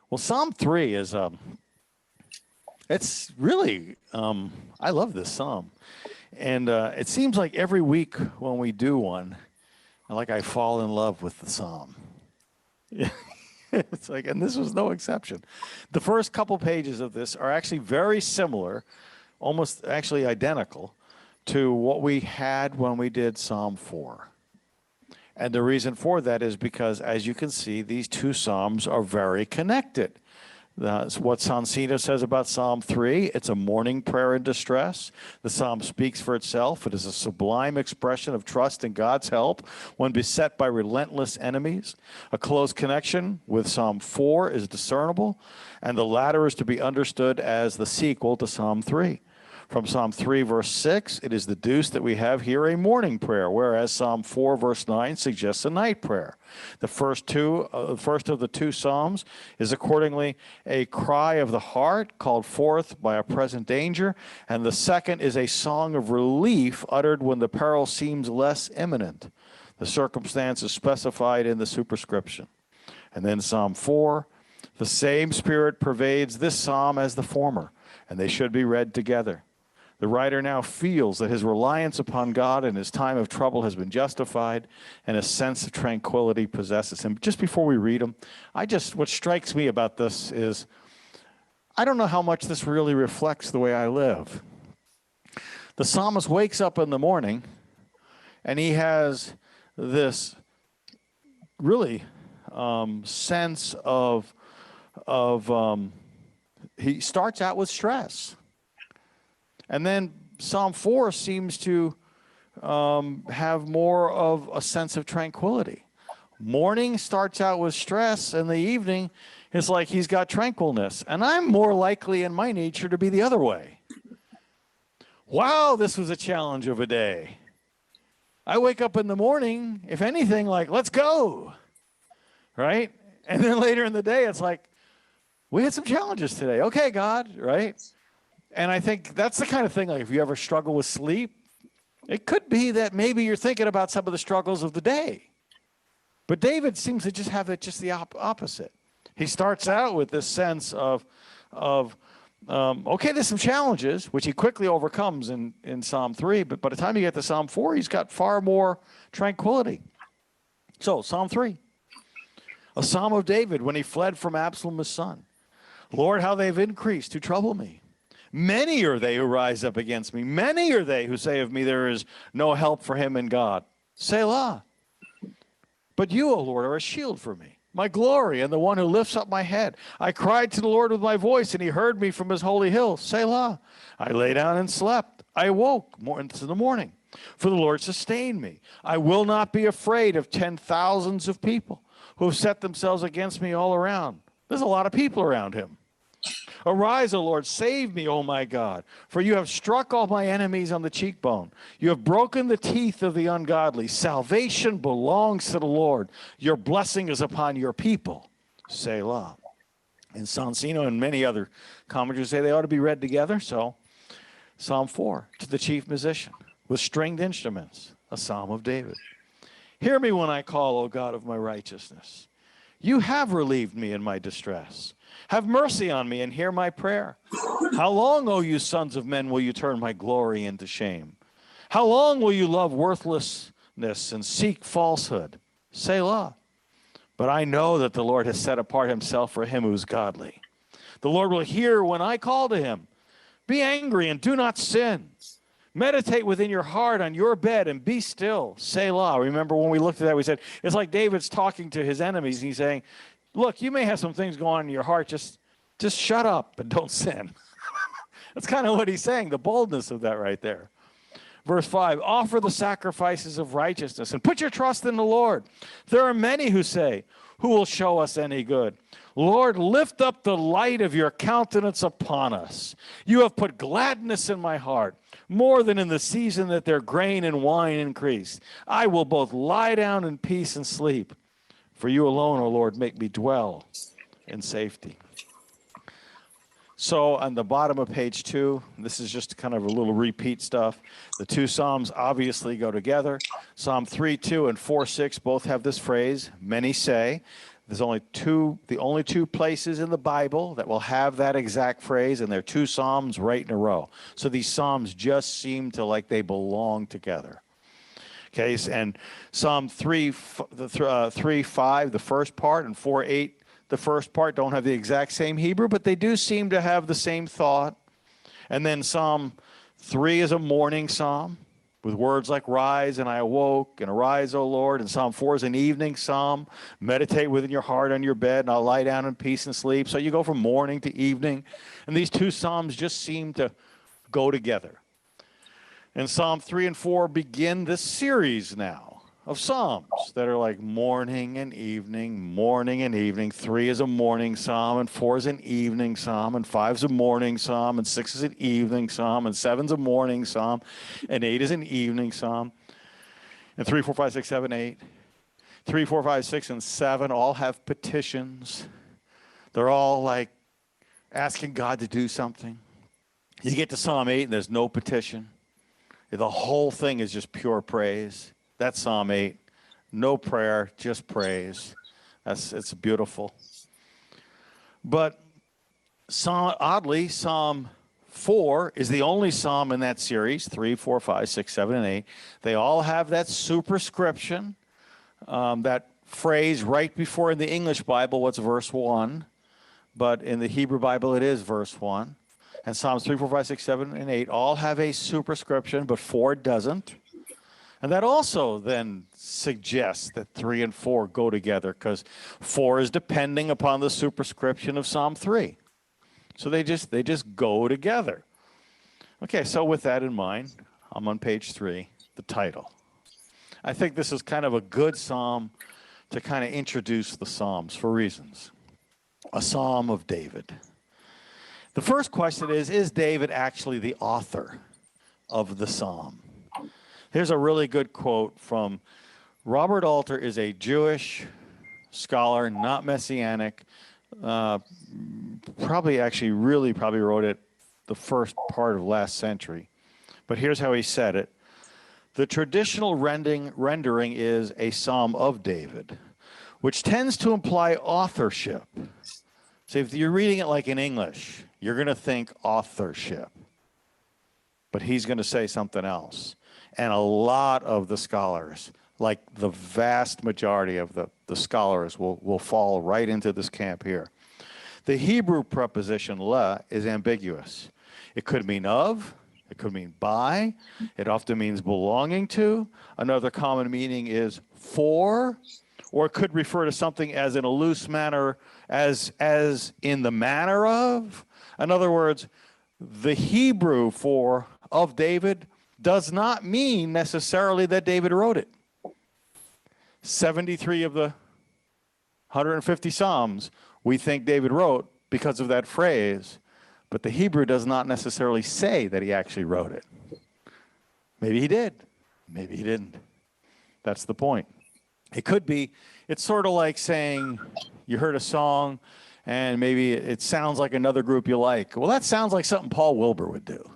Well, Psalm 3 is, it's really, I love this psalm. And it seems like every week when we do one, like I fall in love with the psalm. Yeah. It's like, and this was no exception. The first couple pages of this are actually very similar, almost actually identical to what we had when we did Psalm 4. And the reason for that is because, as you can see, these two psalms are very connected. That's what Sansino says about Psalm 3. It's a morning prayer in distress. The psalm speaks for itself. It is a sublime expression of trust in God's help when beset by relentless enemies. A close connection with Psalm 4 is discernible, and the latter is to be understood as the sequel to Psalm 3. From Psalm 3, verse 6, it is deduced that we have here a morning prayer, whereas Psalm 4, verse 9 suggests a night prayer. The first of the two psalms is accordingly a cry of the heart called forth by a present danger, and the second is a song of relief uttered when the peril seems less imminent. The circumstance is specified in the superscription. And then Psalm 4, the same spirit pervades this psalm as the former, and they should be read together. The writer now feels that his reliance upon God in his time of trouble has been justified, and a sense of tranquility possesses him. Just before we read them, what strikes me about this is, I don't know how much this really reflects the way I live. The psalmist wakes up in the morning, and he has this really sense of he starts out with stress. And then Psalm 4 seems to have more of a sense of tranquility. Morning starts out with stress, and the evening is like he's got tranquilness. And I'm more likely in my nature to be the other way. Wow, this was a challenge of a day. I wake up in the morning, if anything, like, let's go, right? And then later in the day, it's like, we had some challenges today. Okay, God, right? And I think that's the kind of thing, like if you ever struggle with sleep, it could be that maybe you're thinking about some of the struggles of the day. But David seems to just have it just the opposite. He starts out with this sense of okay, there's some challenges, which he quickly overcomes in Psalm 3. But by the time you get to Psalm 4, he's got far more tranquility. So, Psalm 3, a psalm of David when he fled from Absalom his son. Lord, how they've increased to trouble me. Many are they who rise up against me. Many are they who say of me, there is no help for him in God. Selah. But you, O Lord, are a shield for me, my glory, and the one who lifts up my head. I cried to the Lord with my voice, and he heard me from his holy hill. Selah. I lay down and slept. I awoke into the morning, for the Lord sustained me. I will not be afraid of 10,000s of people who have set themselves against me all around. There's a lot of people around him. Arise, O Lord, save me, O my God, for you have struck all my enemies on the cheekbone. You have broken the teeth of the ungodly. Salvation belongs to the Lord. Your blessing is upon your people. Selah. And Sansino and many other commentators say they ought to be read together. So, Psalm 4, to the chief musician, with stringed instruments, a psalm of David. Hear me when I call, O God of my righteousness. You have relieved me in my distress. Have mercy on me and hear my prayer. How long, O you sons of men, will you turn my glory into shame? How long will you love worthlessness and seek falsehood? Selah. But I know that the Lord has set apart himself for him who is godly. The Lord will hear when I call to him. Be angry and do not sin. Meditate within your heart on your bed and be still. Selah. Remember when we looked at that, we said, it's like David's talking to his enemies, and he's saying, look, you may have some things going on in your heart. Just shut up and don't sin. That's kind of what he's saying, the boldness of that right there. Verse 5, offer the sacrifices of righteousness and put your trust in the Lord. There are many who say, who will show us any good? Lord, lift up the light of your countenance upon us. You have put gladness in my heart, more than in the season that their grain and wine increase. I will both lie down in peace and sleep. For you alone, O Lord, make me dwell in safety. So on the bottom of page 2, this is just kind of a little repeat stuff. The two Psalms obviously go together. Psalm 3:2 and 4:6 both have this phrase, many say. There's the only two places in the Bible that will have that exact phrase, and they're two Psalms right in a row. So these Psalms just seem to like they belong together. Okay, and Psalm 3:5, the first part, and 4:8, the first part, don't have the exact same Hebrew, but they do seem to have the same thought. And then Psalm 3 is a morning psalm with words like rise and I awoke and arise, O Lord. And Psalm 4 is an evening psalm. Meditate within your heart on your bed and I'll lie down in peace and sleep. So you go from morning to evening. And these two psalms just seem to go together. And Psalm 3 and 4 begin this series now of psalms that are like morning and evening, morning and evening. 3 is a morning psalm, and 4 is an evening psalm, and 5 is a morning psalm, and 6 is an evening psalm, and 7 is a morning psalm, and 8 is an evening psalm, and 3, 4, 5, 6, 7, 8. 3, 4, 5, 6, and 7 all have petitions. They're all like asking God to do something. You get to Psalm 8 and there's no petition. The whole thing is just pure praise. That's Psalm 8. No prayer, just praise. It's beautiful. But oddly, Psalm 4 is the only psalm in that series, 3, 4, 5, 6, 7, and 8. They all have that superscription, that phrase right before in the English Bible, what's verse 1. But in the Hebrew Bible, it is verse 1. And Psalms 3, 4, 5, 6, 7, and 8 all have a superscription, but 4 doesn't. And that also then suggests that 3 and 4 go together because 4 is depending upon the superscription of Psalm 3. So they just go together. Okay, so with that in mind, I'm on page 3, the title. I think this is kind of a good psalm to kind of introduce the Psalms for reasons. A Psalm of David. The first question is David actually the author of the psalm? Here's a really good quote from Robert Alter, is a Jewish scholar, not Messianic. Probably wrote it the first part of last century. But here's how he said it. The traditional rendering is a psalm of David, which tends to imply authorship. So if you're reading it like in English, you're going to think authorship. But he's going to say something else. And a lot of the scholars, like the vast majority of the scholars, will fall right into this camp here. The Hebrew preposition la is ambiguous. It could mean of, it could mean by, it often means belonging to. Another common meaning is for, or it could refer to something as in a loose manner, as in the manner of. In other words, the Hebrew for of David does not mean necessarily that David wrote it. 73 of the 150 Psalms we think David wrote because of that phrase, but the Hebrew does not necessarily say that he actually wrote it. Maybe he did. Maybe he didn't. That's the point. It could be, it's sort of like saying you heard a song and maybe it sounds like another group you like. Well, that sounds like something Paul Wilbur would do.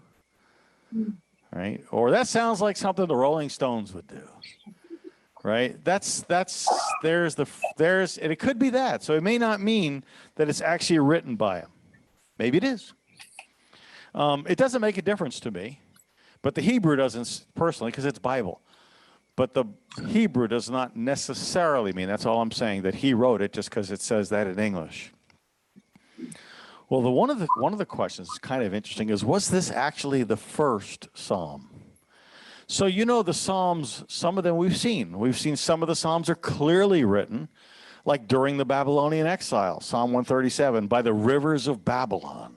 Right? Or that sounds like something the Rolling Stones would do. Right? And it could be that. So it may not mean that it's actually written by him. Maybe it is. It doesn't make a difference to me, but the Hebrew doesn't personally because it's Bible. But the Hebrew does not necessarily mean, that's all I'm saying, that he wrote it just because it says that in English. Well, one of the questions is kind of interesting is, was this actually the first psalm? So the Psalms, some of them we've seen. We've seen some of the Psalms are clearly written, like during the Babylonian exile, Psalm 137, by the rivers of Babylon.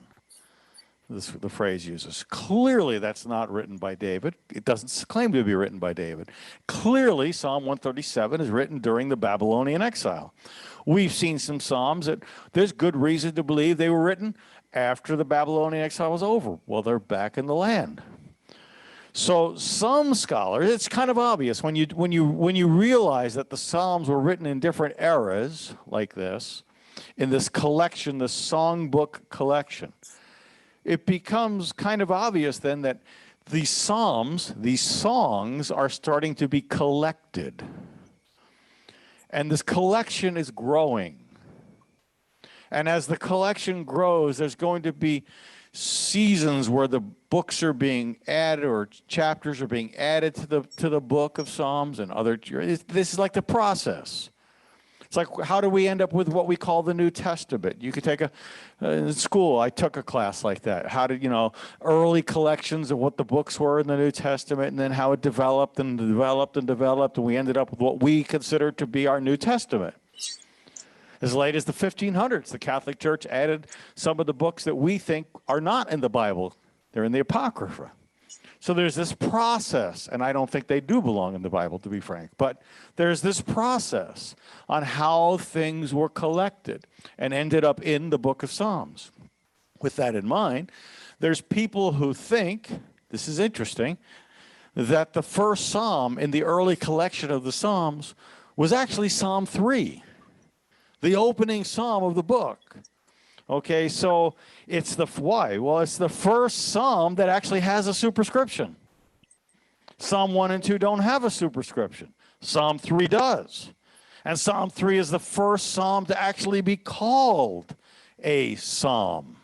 The phrase uses. Clearly that's not written by David. It doesn't claim to be written by David. Clearly Psalm 137 is written during the Babylonian exile. We've seen some Psalms that there's good reason to believe they were written after the Babylonian exile was over. Well, they're back in the land. So some scholars, it's kind of obvious when you realize that the Psalms were written in different eras like this, in this collection, this songbook collection. it becomes kind of obvious then that these psalms, these songs are starting to be collected. And this collection is growing. And as the collection grows, there's going to be seasons where the books are being added or chapters are being added to the book of Psalms and other. This is like the process. It's like, how do we end up with what we call the New Testament? You could take in school, I took a class like that. How did, early collections of what the books were in the New Testament, and then how it developed and developed and developed, and we ended up with what we consider to be our New Testament. As late as the 1500s, the Catholic Church added some of the books that we think are not in the Bible. They're in the Apocrypha. So there's this process, and I don't think they do belong in the Bible, to be frank, but there's this process on how things were collected and ended up in the book of Psalms. With that in mind, there's people who think, this is interesting, that the first psalm in the early collection of the Psalms was actually Psalm 3, the opening psalm of the book. Okay, so it's why? Well, it's the first psalm that actually has a superscription. Psalm 1 and 2 don't have a superscription. Psalm 3 does. And Psalm 3 is the first psalm to actually be called a psalm.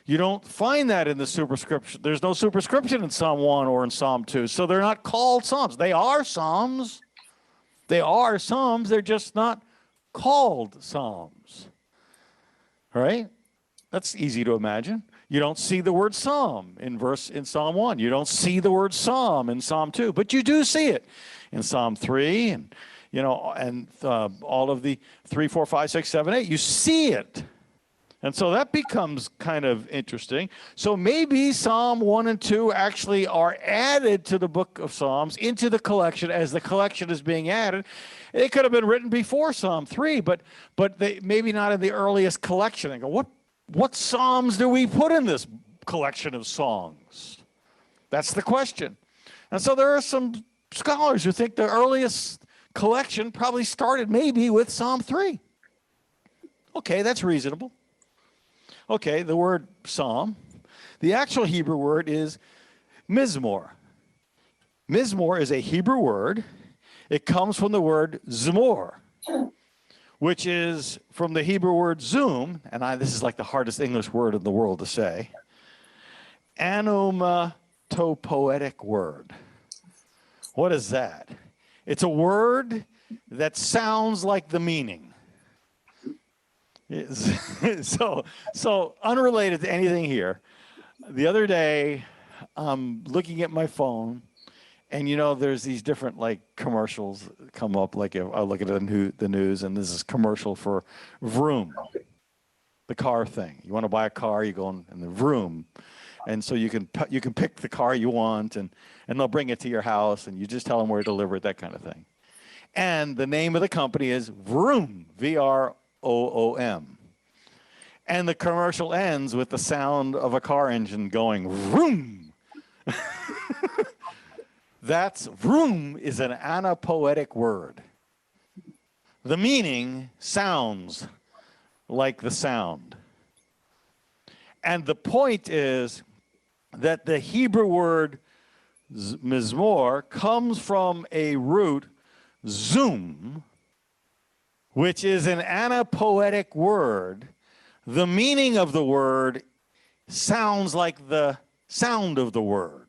You don't find that in the superscription. There's no superscription in Psalm 1 or in Psalm 2. So they're not called psalms. They are psalms. They are psalms. They're just not called psalms. Right? That's easy to imagine. You don't see the word psalm in Psalm 1. You don't see the word psalm in Psalm 2, but you do see it in Psalm 3 and all of the 3, 4, 5, 6, 7, 8. You see it. And so that becomes kind of interesting. So maybe Psalm 1 and 2 actually are added to the book of Psalms, into the collection as the collection is being added. It could have been written before Psalm 3, but they maybe not in the earliest collection. They go, what psalms do we put in this collection of songs? That's the question. And so there are some scholars who think the earliest collection probably started maybe with Psalm 3. Okay, that's reasonable. Okay, the word psalm, the actual Hebrew word is mizmor. Mizmor is a Hebrew word. It comes from the word zmor, which is from the Hebrew word zoom, and this is like the hardest English word in the world to say, onomatopoetic word. What is that? It's a word that sounds like the meaning. So unrelated to anything here, the other day, I'm looking at my phone, and there's these different commercials come up. Like I look at the news, and this is commercial for Vroom, the car thing. You want to buy a car, you go in the Vroom, and so you can pick the car you want, and they'll bring it to your house, and you just tell them where to deliver it, that kind of thing. And the name of the company is Vroom, VROOM. And the commercial ends with the sound of a car engine going vroom. That's vroom is an anapoetic word. The meaning sounds like the sound. And the point is that the Hebrew word mizmor comes from a root zoom, which is an anapoetic word. The meaning of the word sounds like the sound of the word.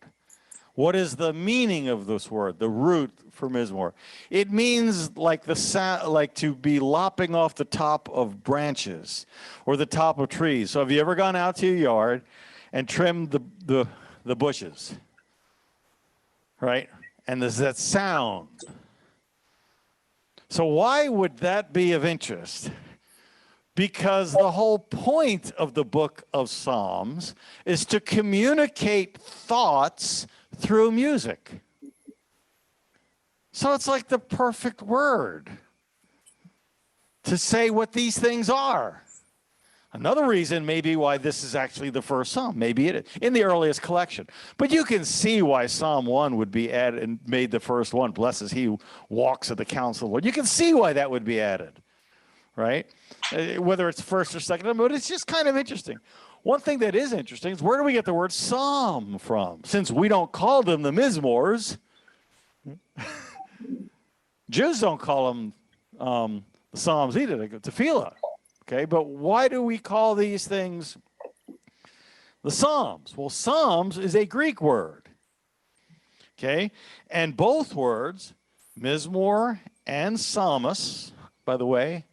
What is the meaning of this word, the root for mizmor? It means like the sound, like to be lopping off the top of branches or the top of trees. So have you ever gone out to your yard and trimmed the bushes? Right? And there's that sound. So why would that be of interest? Because the whole point of the book of Psalms is to communicate thoughts through music. So it's like the perfect word to say what these things are. Another reason maybe why this is actually the first psalm, maybe it is, in the earliest collection. But you can see why Psalm 1 would be added and made the first one, blesses he who walks at the counsel of the Lord. You can see why that would be added, right? Whether it's first or second, but it's just kind of interesting. One thing that is interesting is where do we get the word psalm from? Since we don't call them the Mizmors, Jews don't call them the Psalms either. They go tefillah. Okay, but why do we call these things the Psalms? Well, Psalms is a Greek word. Okay, and both words, Mizmor and Psalmus, by the way,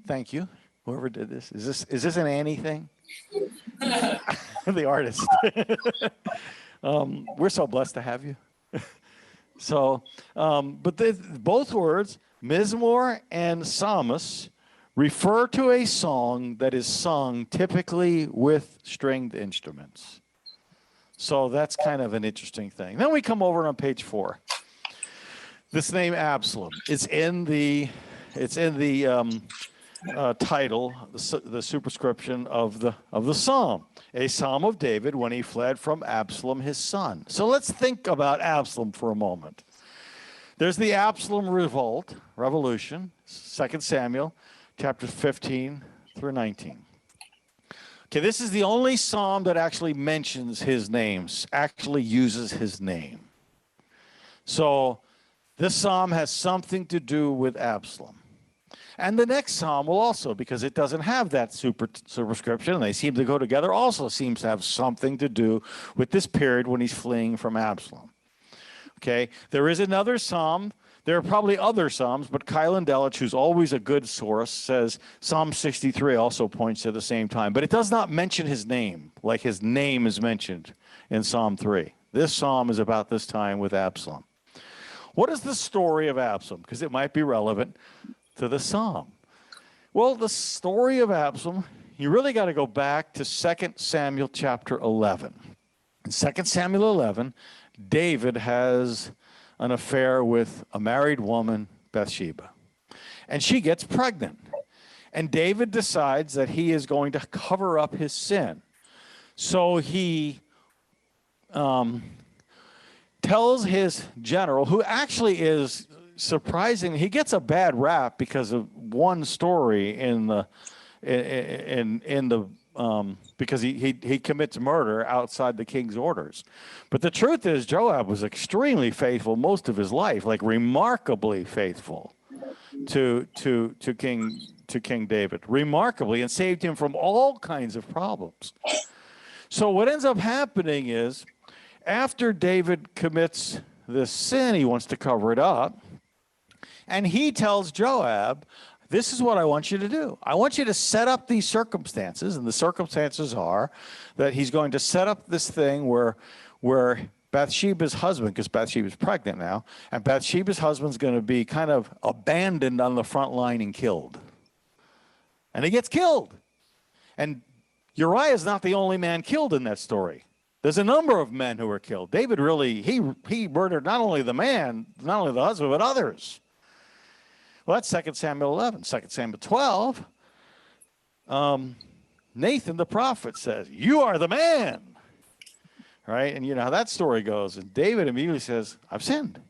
thank you, whoever did this. Is this an Annie thing? The artist. We're so blessed to have you. So, but both words, Mizmor and Psalmus, refer to a song that is sung typically with stringed instruments. So that's kind of an interesting thing. Then we come over on page 4. This name Absalom, it's in the title, the superscription of the psalm, a psalm of David when he fled from Absalom his son. So let's think about Absalom for a moment. There's the Absalom revolution, 2 Samuel, chapters 15 through 19. Okay, this is the only psalm that actually mentions his name, actually uses his name. So this psalm has something to do with Absalom. And the next psalm will also, because it doesn't have that superscription, and they seem to go together, also seems to have something to do with this period when he's fleeing from Absalom. Okay, there is another psalm. There are probably other psalms, but Kylan Delich, who's always a good source, says Psalm 63 also points to the same time. But it does not mention his name, like his name is mentioned in Psalm 3. This psalm is about this time with Absalom. What is the story of Absalom? Because it might be relevant to the psalm. Well, the story of Absalom, you really got to go back to 2 Samuel chapter 11. In 2 Samuel 11, David has an affair with a married woman, Bathsheba. And she gets pregnant. And David decides that he is going to cover up his sin. So he tells his general, who actually is surprising, he gets a bad rap because of one story because he commits murder outside the king's orders. But the truth is, Joab was extremely faithful most of his life, like remarkably faithful to King David, remarkably, and saved him from all kinds of problems. So what ends up happening is, after David commits this sin, he wants to cover it up, and he tells Joab, this is what I want you to do. I want you to set up these circumstances, and the circumstances are that he's going to set up this thing where Bathsheba's husband, because Bathsheba's pregnant now, and Bathsheba's husband's going to be kind of abandoned on the front line and killed. And he gets killed. And Uriah is not the only man killed in that story. There's a number of men who were killed. David really, he murdered not only the man, not only the husband, but others. Well, that's 2 Samuel 11. 2 Samuel 12, Nathan the prophet says, you are the man. Right? And you know how that story goes. And David immediately says, I've sinned.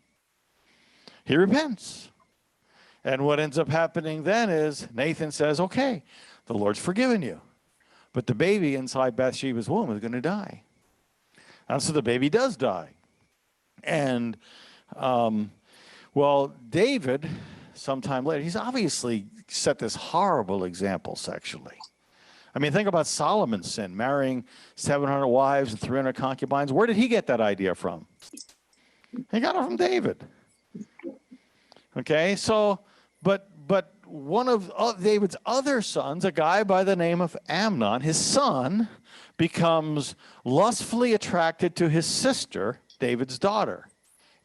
He repents. And what ends up happening then is Nathan says, okay, the Lord's forgiven you. But the baby inside Bathsheba's womb is going to die. And so the baby does die. And, well, David, sometime later, he's obviously set this horrible example sexually. I mean, think about Solomon's sin, marrying 700 wives and 300 concubines. Where did he get that idea from? He got it from David. Okay, so, but one of David's other sons, a guy by the name of Amnon, his son, becomes lustfully attracted to his sister, David's daughter,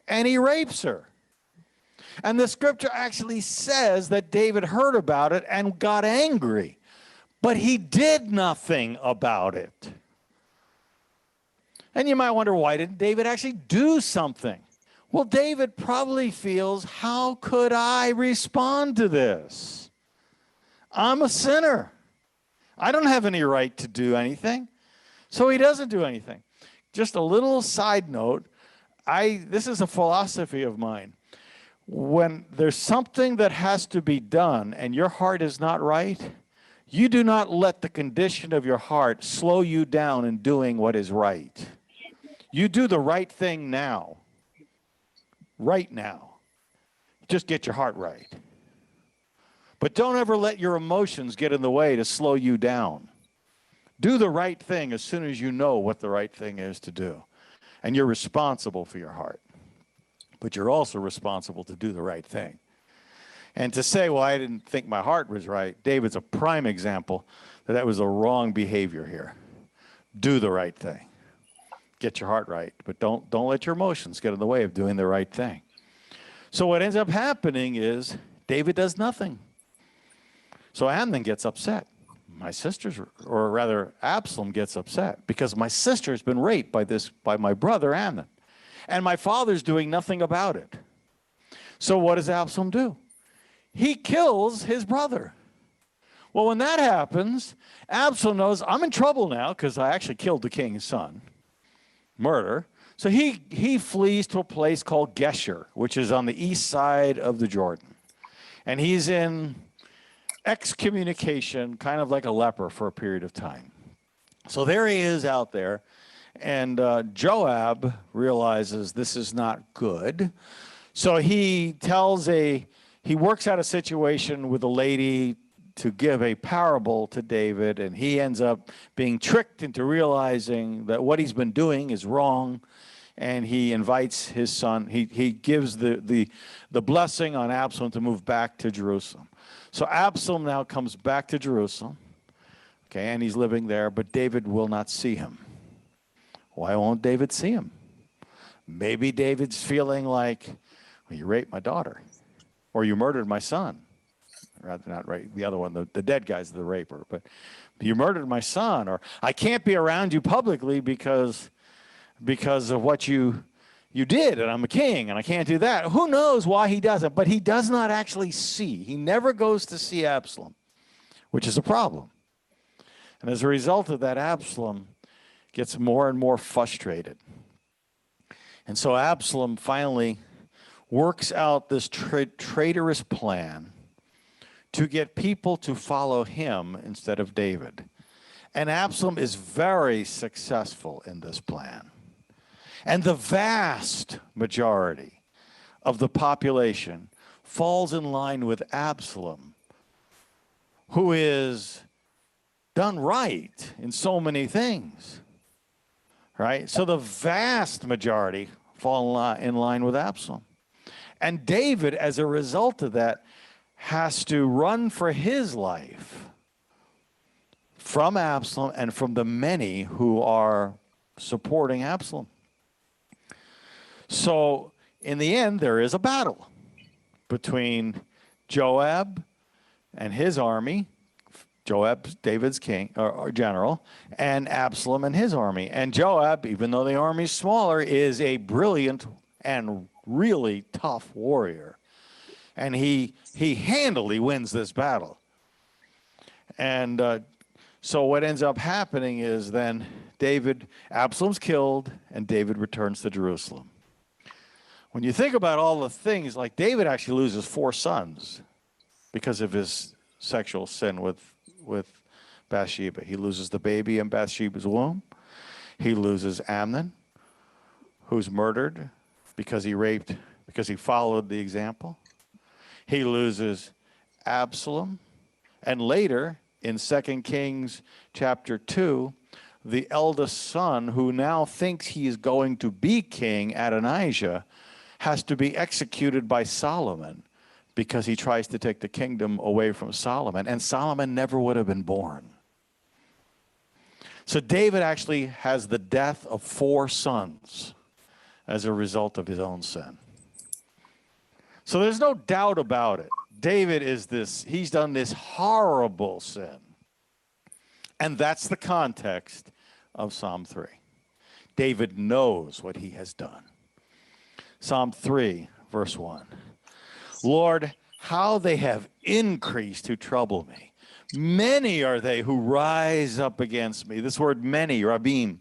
and he rapes her. And the scripture actually says that David heard about it and got angry, but he did nothing about it. And you might wonder, why didn't David actually do something? Well, David probably feels, how could I respond to this? I'm a sinner. I don't have any right to do anything. So he doesn't do anything. Just a little side note, this is a philosophy of mine. When there's something that has to be done and your heart is not right, You do not let the condition of your heart slow you down in doing what is right. You do the right thing now. Right now. Just get your heart right. But don't ever let your emotions get in the way to slow you down. Do the right thing as soon as you know what the right thing is to do. And you're responsible for your heart. But you're also responsible to do the right thing. And to say, well, I didn't think my heart was right, David's a prime example that was the wrong behavior here. Do the right thing. Get your heart right, but don't let your emotions get in the way of doing the right thing. So what ends up happening is David does nothing. So Amnon gets upset. My sister's, or rather Absalom gets upset because my sister's been raped by my brother Amnon. And my father's doing nothing about it. So what does Absalom do? He kills his brother. Well, when that happens, Absalom knows I'm in trouble now because I actually killed the king's son. Murder. So he flees to a place called Geshur, which is on the east side of the Jordan. And he's in excommunication, kind of like a leper for a period of time. So there he is out there. And Joab realizes this is not good. So he works out a situation with a lady to give a parable to David, and he ends up being tricked into realizing that what he's been doing is wrong, and he invites his son. He gives the blessing on Absalom to move back to Jerusalem. So Absalom now comes back to Jerusalem, okay, and he's living there, but David will not see him. Why won't David see him? Maybe David's feeling like, well, you raped my daughter, or you murdered my son. Rather not right, the other one, the dead guy's the raper, but you murdered my son, or I can't be around you publicly because of what you did, and I'm a king, and I can't do that. Who knows why he doesn't, but he does not actually see. He never goes to see Absalom, which is a problem. And as a result of that, Absalom gets more and more frustrated. And so Absalom finally works out this traitorous plan to get people to follow him instead of David. And Absalom is very successful in this plan. And the vast majority of the population falls in line with Absalom, who is done right in so many things. Right? So the vast majority fall in line with Absalom. And David, as a result of that, has to run for his life from Absalom and from the many who are supporting Absalom. So in the end, there is a battle between Joab and his army, Joab, David's king or general, and Absalom and his army. And Joab, even though the army's smaller, is a brilliant and really tough warrior. And he handily wins this battle. And so what ends up happening is then Absalom's killed, and David returns to Jerusalem. When you think about all the things, like David actually loses 4 sons because of his sexual sin with Bathsheba. He loses the baby in Bathsheba's womb. He loses Amnon, who's murdered because he followed the example. He loses Absalom. And later, in 2 Kings chapter 2, the eldest son, who now thinks he is going to be king, Adonijah, has to be executed by Solomon because he tries to take the kingdom away from Solomon. And Solomon never would have been born. So David actually has the death of 4 sons as a result of his own sin. So there's no doubt about it. David he's done this horrible sin. And that's the context of Psalm 3. David knows what he has done. Psalm 3, verse 1. Lord, how they have increased who trouble me. Many are they who rise up against me. This word many, rabim,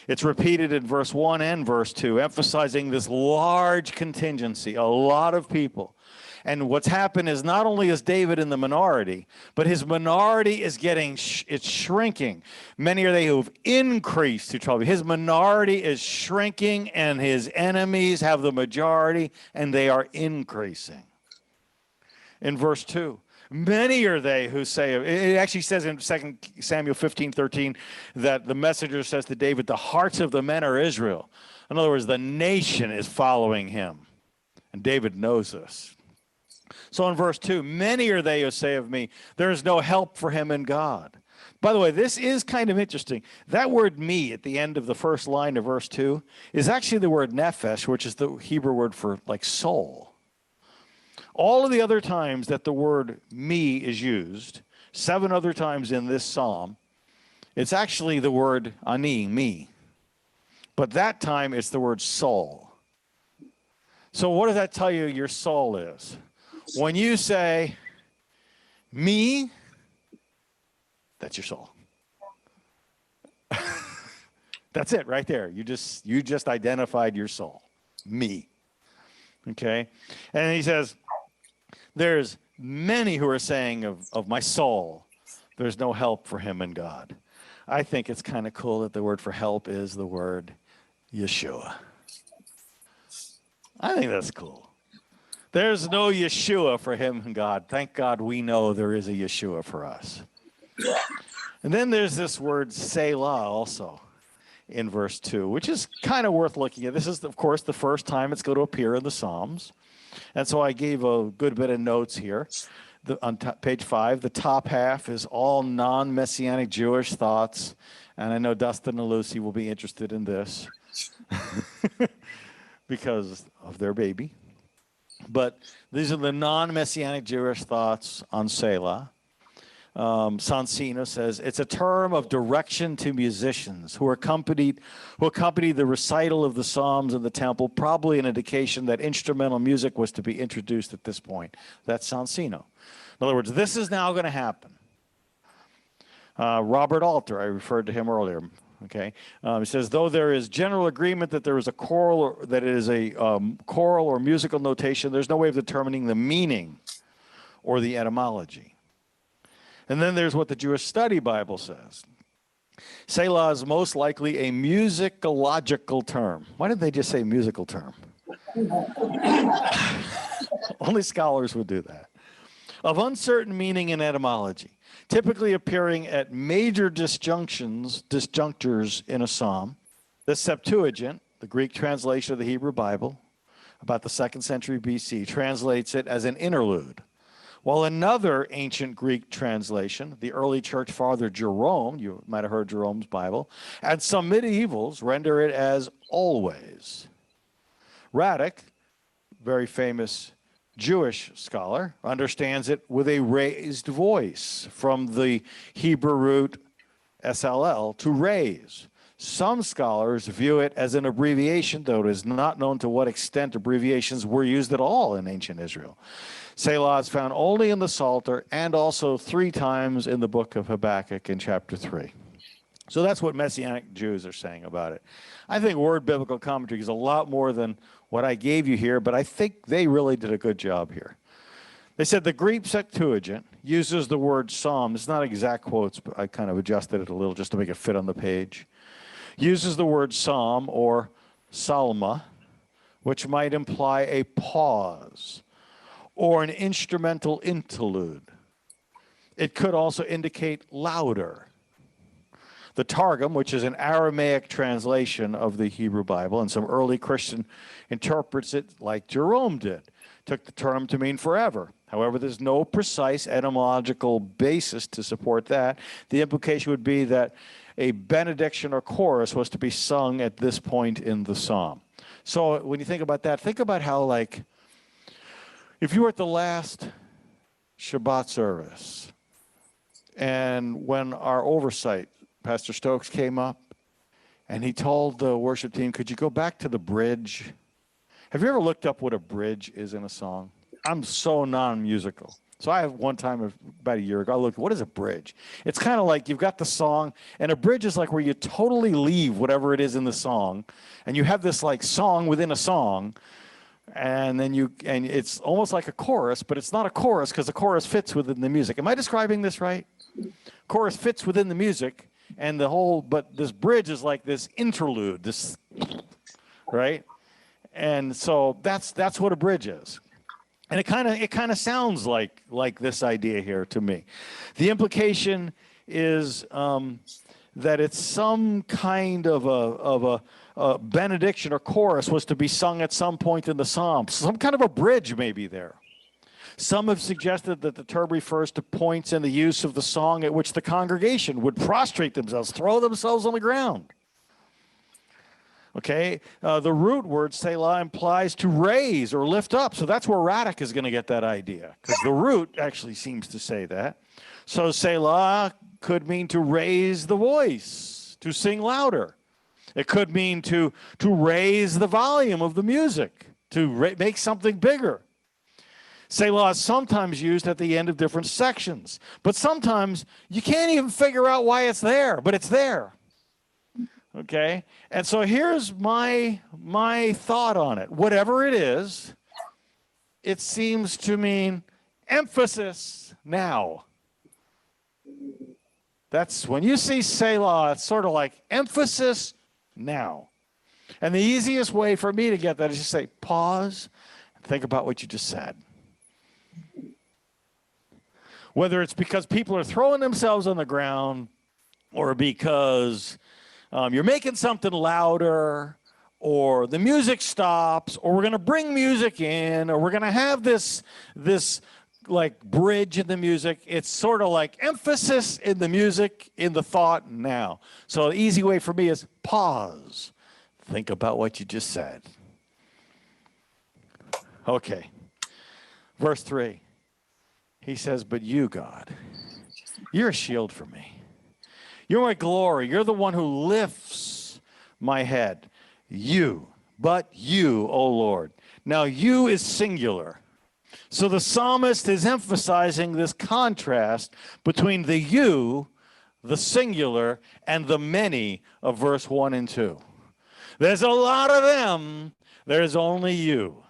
it's repeated in verse 1 and verse 2, emphasizing this large contingency, a lot of people. And what's happened is not only is David in the minority, but his minority is getting, it's shrinking. Many are they who've increased to trouble. His minority is shrinking and his enemies have the majority and they are increasing. In verse 2, many are they who say, it actually says in 2 Samuel 15:13 that the messenger says to David, the hearts of the men are Israel. In other words, the nation is following him. And David knows this. So in verse 2, many are they who say of me, there is no help for him in God. By the way, this is kind of interesting. That word me at the end of the first line of verse 2 is actually the word nephesh, which is the Hebrew word for like soul. All of the other times that the word me is used, 7 other times in this psalm, it's actually the word ani, me. But that time it's the word soul. So what does that tell you your soul is? When you say me, that's your soul. That's it right there. You just identified your soul. Me. Okay? And he says, there's many who are saying of my soul, there's no help for him in God. I think it's kind of cool that the word for help is the word Yeshua. I think that's cool. There's no Yeshua for him in God. Thank God we know there is a Yeshua for us. And then there's this word Selah also in verse 2, which is kind of worth looking at. This is, of course, the first time it's going to appear in the Psalms. And so I gave a good bit of notes here. On page 5, the top half is all non-Messianic Jewish thoughts. And I know Dustin and Lucy will be interested in this because of their baby. But these are the non-Messianic Jewish thoughts on Selah. Sansino says, it's a term of direction to musicians who accompany the recital of the Psalms in the temple, probably an indication that instrumental music was to be introduced at this point. That's Sansino. In other words, this is now going to happen. Robert Alter, I referred to him earlier. Okay, he says, though there is general agreement that there is a choral, or that it is a choral or musical notation, there's no way of determining the meaning or the etymology. And then there's what the Jewish Study Bible says. Selah is most likely a musicological term. Why did they just say musical term? Only scholars would do that. Of uncertain meaning and etymology, typically appearing at major disjunctures in a psalm. The Septuagint, the Greek translation of the Hebrew Bible, about the 2nd century BC, translates it as an interlude. While another ancient Greek translation, the early church father Jerome, you might have heard Jerome's Bible, and some medievals render it as always. Radek, very famous Jewish scholar, understands it with a raised voice from the Hebrew root SLL to raise. Some scholars view it as an abbreviation, though it is not known to what extent abbreviations were used at all in ancient Israel. Selah is found only in the Psalter and also 3 times in the book of Habakkuk in chapter 3. So that's what Messianic Jews are saying about it. I think Word Biblical Commentary is a lot more than what I gave you here, but I think they really did a good job here. They said the Greek Septuagint uses the word psalm. It's not exact quotes, but I kind of adjusted it a little just to make it fit on the page. Uses the word psalm or psalma, which might imply a pause or an instrumental interlude. It could also indicate louder. The Targum, which is an Aramaic translation of the Hebrew Bible, and some early Christian interprets it like Jerome did, took the term to mean forever. However, there's no precise etymological basis to support that. The implication would be that a benediction or chorus was to be sung at this point in the psalm. So when you think about that, think about how, like, if you were at the last Shabbat service, and when our oversight, Pastor Stokes, came up, and he told the worship team, could you go back to the bridge? Have you ever looked up what a bridge is in a song? I'm so non-musical. So I have one time about a year ago, I looked, what is a bridge? It's kind of like you've got the song, and a bridge is like where you totally leave whatever it is in the song, and you have this like song within a song, And then and it's almost like a chorus, but it's not a chorus because the chorus fits within the music. Am I describing this right? Chorus fits within the music, and but this bridge is like this interlude, right? And so that's what a bridge is. And it kind of sounds like this idea here to me. The implication is that it's some kind of a benediction or chorus was to be sung at some point in the psalm. Some kind of a bridge may be there. Some have suggested that the term refers to points in the use of the song at which the congregation would prostrate themselves, throw themselves on the ground. Okay, the root word Selah implies to raise or lift up. So that's where Radek is going to get that idea, because the root actually seems to say that. So Selah could mean to raise the voice, to sing louder. It could mean to raise the volume of the music, to make something bigger. Selah is sometimes used at the end of different sections, but sometimes you can't even figure out why it's there, but it's there. Okay, and so here's my thought on it. Whatever it is, it seems to mean emphasis now. That's when you see Selah, it's sort of like emphasis now. And the easiest way for me to get that is just say, pause and think about what you just said. Whether it's because people are throwing themselves on the ground or because you're making something louder, or the music stops, or we're going to bring music in, or we're going to have this like bridge in the music. It's sort of like emphasis in the music, in the thought now. So the easy way for me is pause. Think about what you just said. Okay. Verse 3. He says, but you, God, you're a shield for me. You're my glory. You're the one who lifts my head. But you, O Lord. Now, you is singular. So the psalmist is emphasizing this contrast between the you, the singular, and the many of verse 1 and 2. There's a lot of them. There's only you.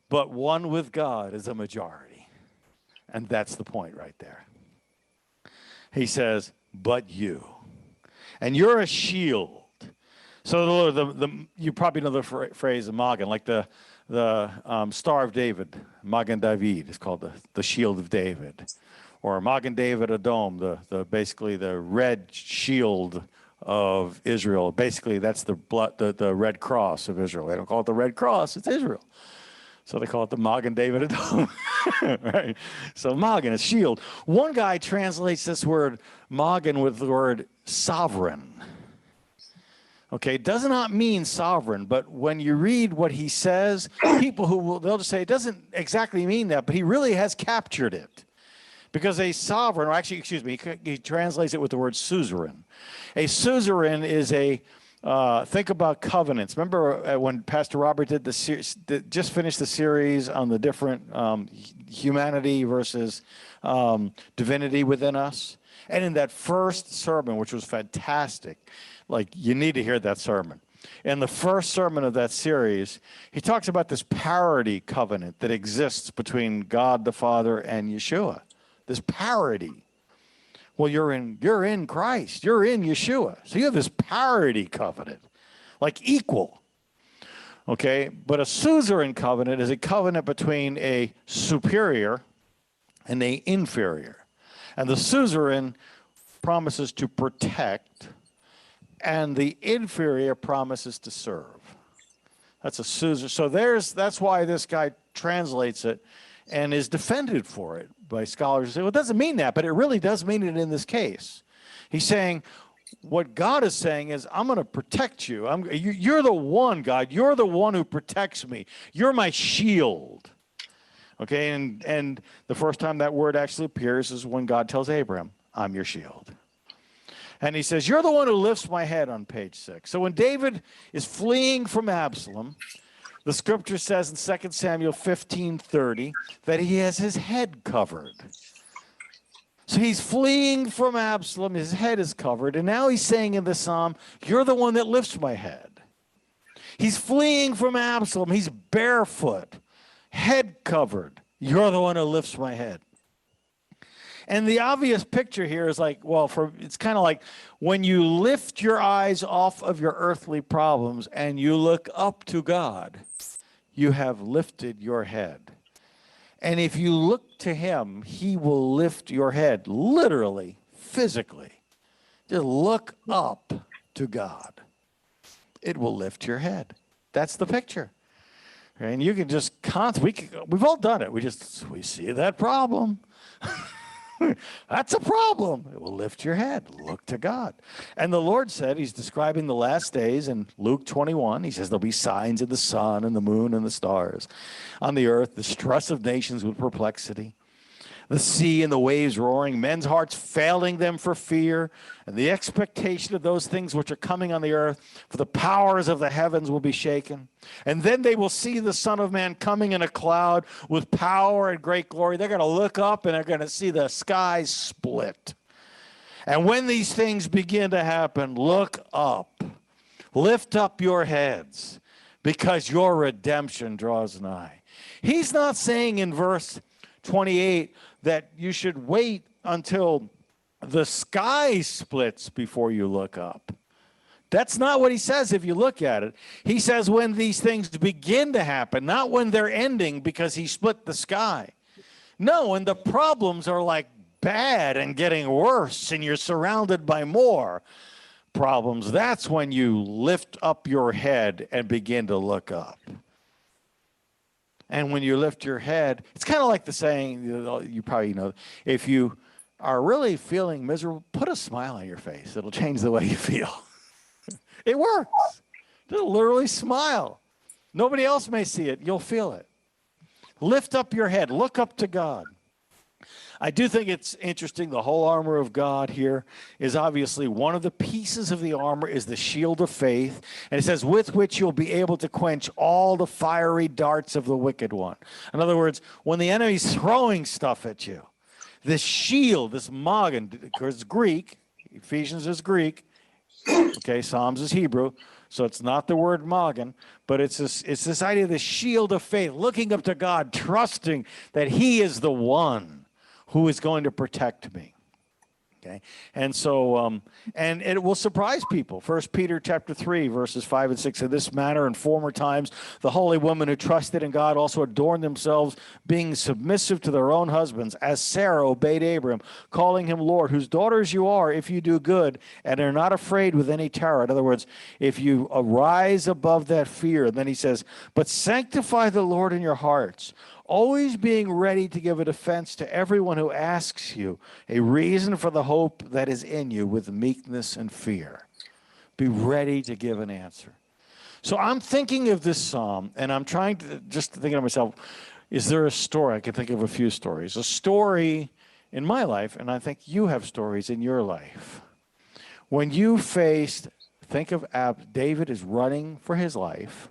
But one with God is a majority. And that's the point right there. He says, but you. And you're a shield. So you probably know the phrase Magen, like the Star of David, Magen David is called the Shield of David, or Magen David Adom, basically the red shield of Israel. Basically, that's the Red Cross of Israel. They don't call it the Red Cross; it's Israel. So they call it the Magen David Adom, right? So Magen is shield. One guy translates this word Magen with the word sovereign. Okay, it does not mean sovereign, but when you read what he says, people they'll just say it doesn't exactly mean that, but he really has captured it. Because a sovereign, or actually, excuse me, he translates it with the word suzerain. A suzerain is think about covenants. Remember when Pastor Robert just finished the series on the different humanity versus divinity within us? And in that first sermon, which was fantastic, like you need to hear that sermon. In the first sermon of that series, he talks about this parity covenant that exists between God the Father and Yeshua. This parity. Well, you're in Christ. You're in Yeshua. So you have this parity covenant, like equal. Okay? But a suzerain covenant is a covenant between a superior and an inferior. And the suzerain promises to protect, and the inferior promises to serve. That's a suzerain. So that's why this guy translates it and is defended for it by scholars who say, well, it doesn't mean that, but it really does mean it in this case. He's saying, what God is saying is, I'm going to protect you. You're the one, God. You're the one who protects me. You're my shield. Okay, and the first time that word actually appears is when God tells Abraham, I'm your shield. And he says, you're the one who lifts my head on page 6. So when David is fleeing from Absalom, the scripture says in 2 Samuel 15:30 that he has his head covered. So he's fleeing from Absalom, his head is covered, and now he's saying in the psalm, you're the one that lifts my head. He's fleeing from Absalom. He's barefoot, head covered. You're the one who lifts my head. And the obvious picture here is like, well, it's kind of like when you lift your eyes off of your earthly problems and you look up to God, you have lifted your head. And if you look to him, he will lift your head, literally, physically. Just look up to God. It will lift your head. That's the picture. And you can just we've all done it. We see that problem. That's a problem. It will lift your head. Look to God. And the Lord said, he's describing the last days in Luke 21. He says there'll be signs in the sun and the moon and the stars on the earth, the stress of nations with perplexity, the sea and the waves roaring, men's hearts failing them for fear, and the expectation of those things which are coming on the earth, for the powers of the heavens will be shaken. And then they will see the Son of Man coming in a cloud with power and great glory. They're going to look up and they're going to see the skies split. And when these things begin to happen, look up. Lift up your heads, because your redemption draws nigh. He's not saying in verse 28 that you should wait until the sky splits before you look up. That's not what he says if you look at it. He says when these things begin to happen, not when they're ending because he split the sky. No, when the problems are like bad and getting worse and you're surrounded by more problems, that's when you lift up your head and begin to look up. And when you lift your head, it's kind of like the saying, you probably know, if you are really feeling miserable, put a smile on your face. It'll change the way you feel. It works. Just literally smile. Nobody else may see it. You'll feel it. Lift up your head. Look up to God. I do think it's interesting. The whole armor of God here is obviously one of the pieces of the armor is the shield of faith. And it says, with which you'll be able to quench all the fiery darts of the wicked one. In other words, when the enemy's throwing stuff at you, this shield, this magen, because it's Greek, Ephesians is Greek, okay, Psalms is Hebrew, so it's not the word magen, but it's this idea of the shield of faith, looking up to God, trusting that he is the one who is going to protect me. Okay, and so, and it will surprise people. 1 Peter chapter 3, verses 5 and 6. In this manner, in former times, the holy women who trusted in God also adorned themselves, being submissive to their own husbands, as Sarah obeyed Abraham, calling him Lord, whose daughters you are, if you do good, and are not afraid with any terror. In other words, if you arise above that fear. And then he says, but sanctify the Lord in your hearts, always being ready to give a defense to everyone who asks you a reason for the hope that is in you with meekness and fear. Be ready to give an answer. So I'm thinking of this psalm, and I'm trying to just thinking to myself, is there a story? I can think of a few stories. A story in my life, and I think you have stories in your life. When you faced, think of David is running for his life,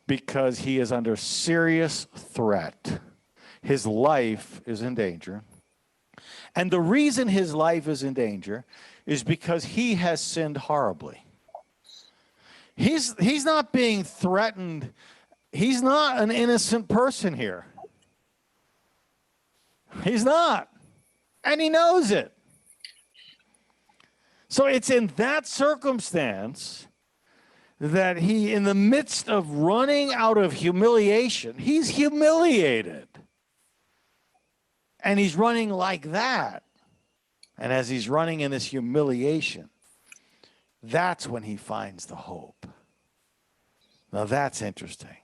because he is under serious threat. His life is in danger. And the reason his life is in danger is because he has sinned horribly. He's not being threatened. He's not an innocent person here. He's not. And he knows it. So it's in that circumstance that he, in the midst of running out of humiliation, he's humiliated. And he's running like that. And as he's running in this humiliation, that's when he finds the hope. Now that's interesting.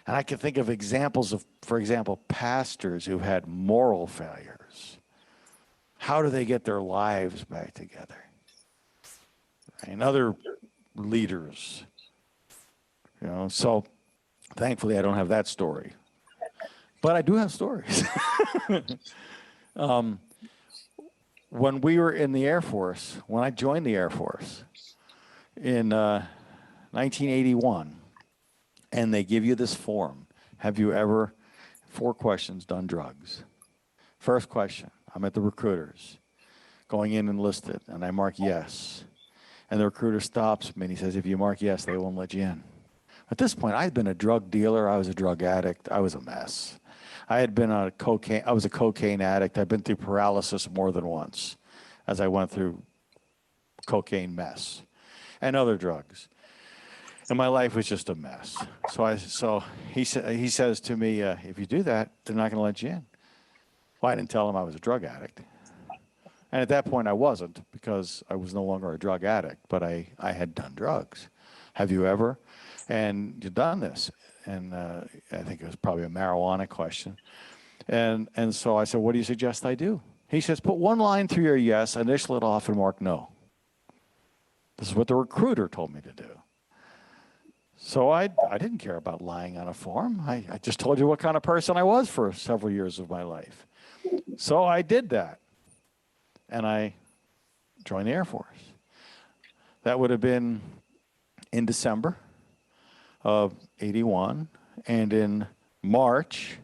And I can think of examples of, for example, pastors who've had moral failures. How do they get their lives back together? And other leaders. You know, so thankfully I don't have that story, but I do have stories. When we were in the Air Force, when I joined the Air Force in 1981, and they give you this form, have you ever, 4 questions, done drugs? First question, I'm at the recruiters, going in enlisted, and I mark yes. And the recruiter stops me and he says, if you mark yes, they won't let you in. At this point, I had been a drug dealer. I was a drug addict. I was a mess. I had been on cocaine. I was a cocaine addict. I'd been through paralysis more than once as I went through cocaine mess and other drugs. And my life was just a mess. So he says to me, if you do that, they're not going to let you in. Well, I didn't tell him I was a drug addict. And at that point, I wasn't, because I was no longer a drug addict, but I had done drugs. Have you ever? And you've done this. And I think it was probably a marijuana question. And so I said, what do you suggest I do? He says, put one line through your yes, initial it off, and mark no. This is what the recruiter told me to do. So I didn't care about lying on a form. I just told you what kind of person I was for several years of my life. So I did that. And I joined the Air Force. That would have been in December of 81. And in March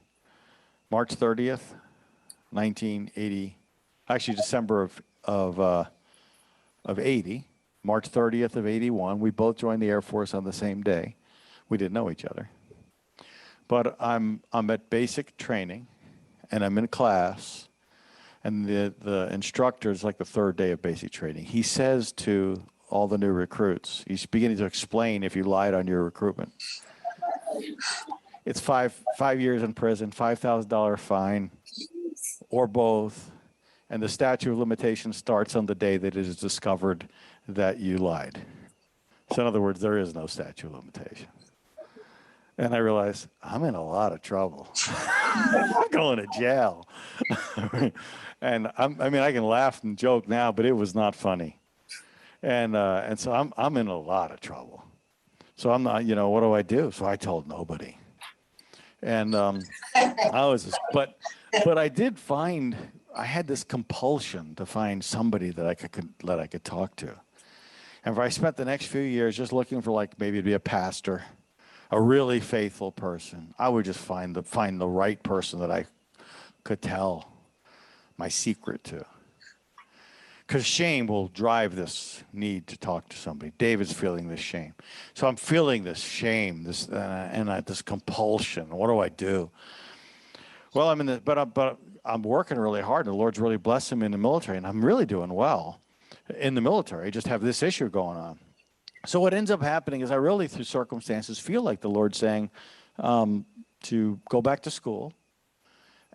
30th, 1980, actually December of 80, March 30th of 81, we both joined the Air Force on the same day. We didn't know each other. But I'm at basic training, and I'm in class, and the instructor is like the third day of basic training. He says to all the new recruits, he's beginning to explain if you lied on your recruitment. It's five years in prison, $5,000 fine, or both, and the statute of limitations starts on the day that it is discovered that you lied. So in other words, there is no statute of limitations. And I realized, I'm in a lot of trouble. I'm going to jail. And I mean, I can laugh and joke now, but it was not funny. And so I'm in a lot of trouble. So I'm not, what do I do? So I told nobody. And I was just, but I did find, I had this compulsion to find somebody that I could talk to. And I spent the next few years just looking for, like, maybe to be a pastor, a really faithful person. I would just find the right person that I could tell my secret to. Because shame will drive this need to talk to somebody. David's feeling this shame. So I'm feeling this shame, this compulsion. What do I do? Well, but I'm working really hard, and the Lord's really blessing me in the military, and I'm really doing well in the military. I just have this issue going on. So what ends up happening is I really, through circumstances, feel like the Lord's saying to go back to school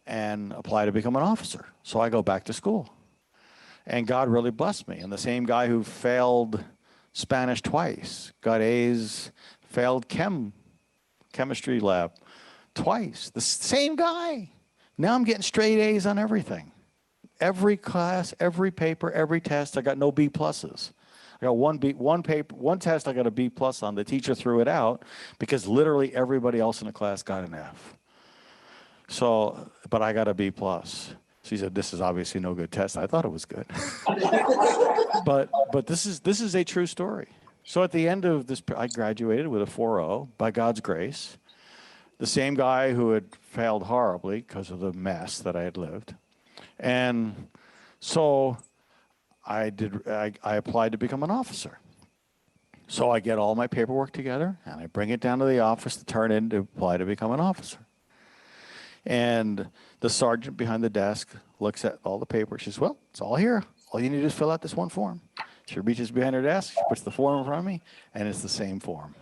and apply to become an officer. So I go back to school. And God really blessed me. And the same guy who failed Spanish twice, got A's, failed chemistry lab twice. The same guy. Now I'm getting straight A's on everything. Every class, every paper, every test, I got no B pluses. I got one test I got a B plus on. The teacher threw it out because literally everybody else in the class got an F. So, but I got a B plus. She said, this is obviously no good test. I thought it was good. but this is a true story. So at the end of this, I graduated with a 4.0 by God's grace. The same guy who had failed horribly because of the mess that I had lived. And so I applied to become an officer. So I get all my paperwork together, and I bring it down to the office to turn in to apply to become an officer. And the sergeant behind the desk looks at all the paper. She says, well, it's all here. All you need to do is fill out this one form. She reaches behind her desk, she puts the form in front of me, and it's the same form.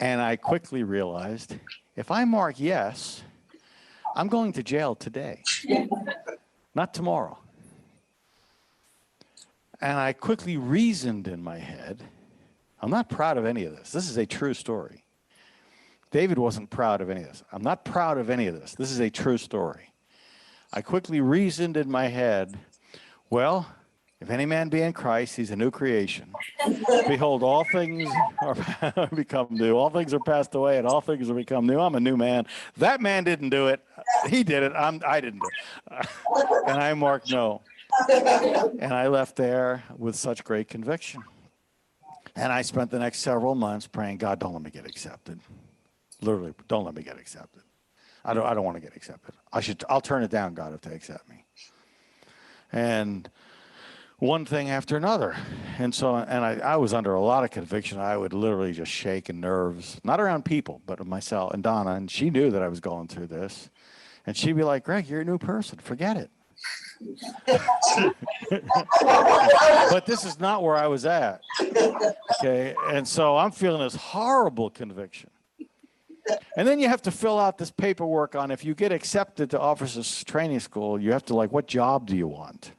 And I quickly realized, if I mark yes, I'm going to jail today, not tomorrow. And I quickly reasoned in my head, I'm not proud of any of this. This is a true story. David wasn't proud of any of this. I'm not proud of any of this. This is a true story. I quickly reasoned in my head, well, if any man be in Christ, he's a new creation. Behold, all things are become new. All things are passed away, and all things are become new. I'm a new man. That man didn't do it. He did it. I didn't do it. And I marked no. And I left there with such great conviction. And I spent the next several months praying, God, don't let me get accepted. Literally, don't let me get accepted. I don't want to get accepted. I'll turn it down, God, if they accept me. And one thing after another. And so, and I was under a lot of conviction. I would literally just shake in nerves, not around people, but myself and Donna. And she knew that I was going through this. And she'd be like, Greg, you're a new person. Forget it. But this is not where I was at. Okay. And so I'm feeling this horrible conviction. And then you have to fill out this paperwork on if you get accepted to officers training school, you have to like, what job do you want?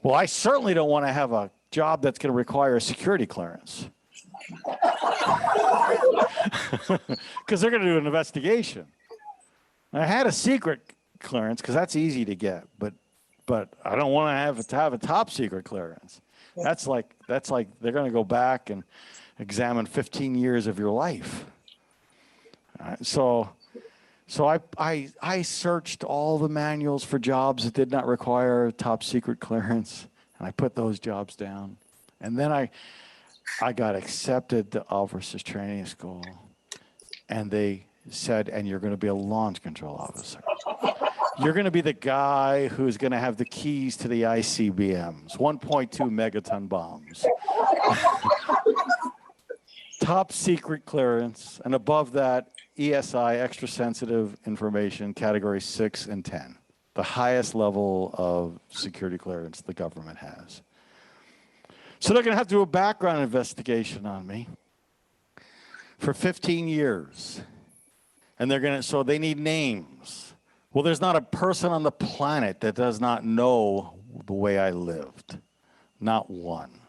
Well, I certainly don't want to have a job that's going to require a security clearance. Because they're going to do an investigation. I had a secret clearance because that's easy to get, but I don't want to have a top secret clearance. That's like they're going to go back and examine 15 years of your life. So I searched all the manuals for jobs that did not require a top secret clearance, and I put those jobs down. And then I got accepted to officers training school, and they said, and you're going to be a launch control officer. You're going to be the guy who's going to have the keys to the ICBMs, 1.2 megaton bombs. Top secret clearance, and above that, ESI, extra sensitive information, category 6 and 10, the highest level of security clearance the government has. So they're going to have to do a background investigation on me for 15 years. And so they need names. Well, there's not a person on the planet that does not know the way I lived. Not one.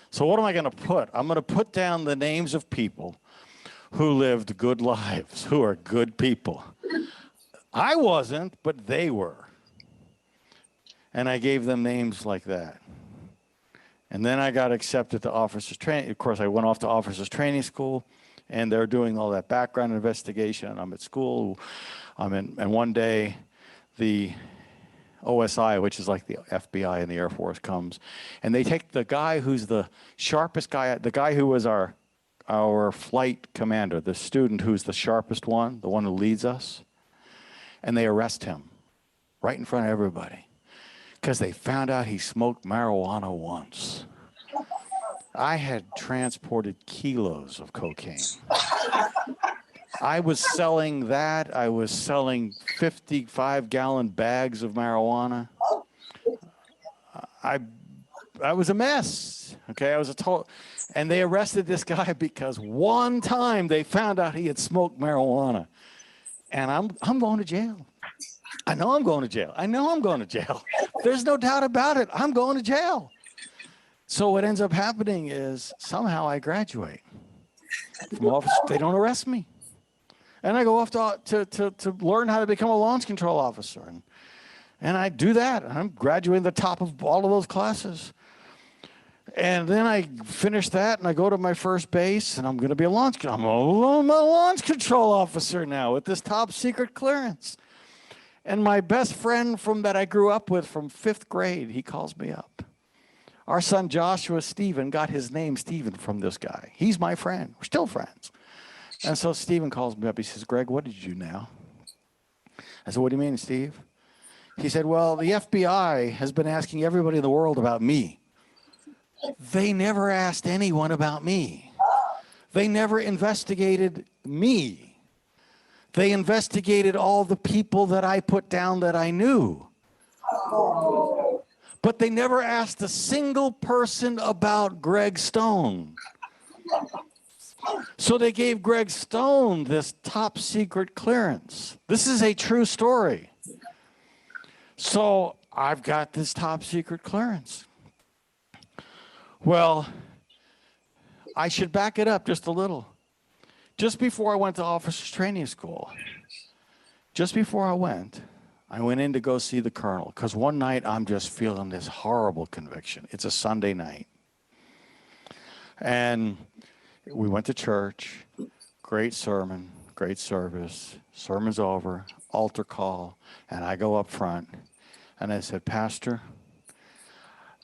So what am I going to put? I'm going to put down the names of people who lived good lives, who are good people. I wasn't, but they were. And I gave them names like that. And then I got accepted to officers training. Of course, I went off to officers training school, and they're doing all that background investigation. I'm at school. And one day, the OSI, which is like the FBI and the Air Force, comes, and they take the guy who's the sharpest guy, the guy who was our flight commander, the student who's the sharpest one, the one who leads us, and they arrest him right in front of everybody because they found out he smoked marijuana once. I had transported kilos of cocaine. I was selling that. I was selling 55-gallon bags of marijuana. I was a mess. Okay, I was a total. And they arrested this guy because one time they found out he had smoked marijuana. And I'm going to jail. I know I'm going to jail. I know I'm going to jail. There's no doubt about it. I'm going to jail. So what ends up happening is somehow I graduate from office. They don't arrest me. And I go off to learn how to become a launch control officer. And I do that. I'm graduating the top of all of those classes. And then I finish that, and I go to my first base, and I'm going to be I'm a launch control officer now with this top secret clearance. And my best friend that I grew up with from 5th grade, he calls me up. Our son Joshua Stephen got his name Stephen from this guy. He's my friend. We're still friends. And so Stephen calls me up. He says, Greg, what did you do now? I said, what do you mean, Steve? He said, well, the FBI has been asking everybody in the world about me. They never asked anyone about me. They never investigated me. They investigated all the people that I put down that I knew. But they never asked a single person about Greg Stone. So they gave Greg Stone this top secret clearance. This is a true story. So I've got this top secret clearance. Well, I should back it up just a little. Just before I went to officers training school, I went in to go see the colonel, because one night I'm just feeling this horrible conviction. It's a Sunday night. And we went to church, great sermon, great service, sermon's over, altar call, and I go up front, and I said, Pastor,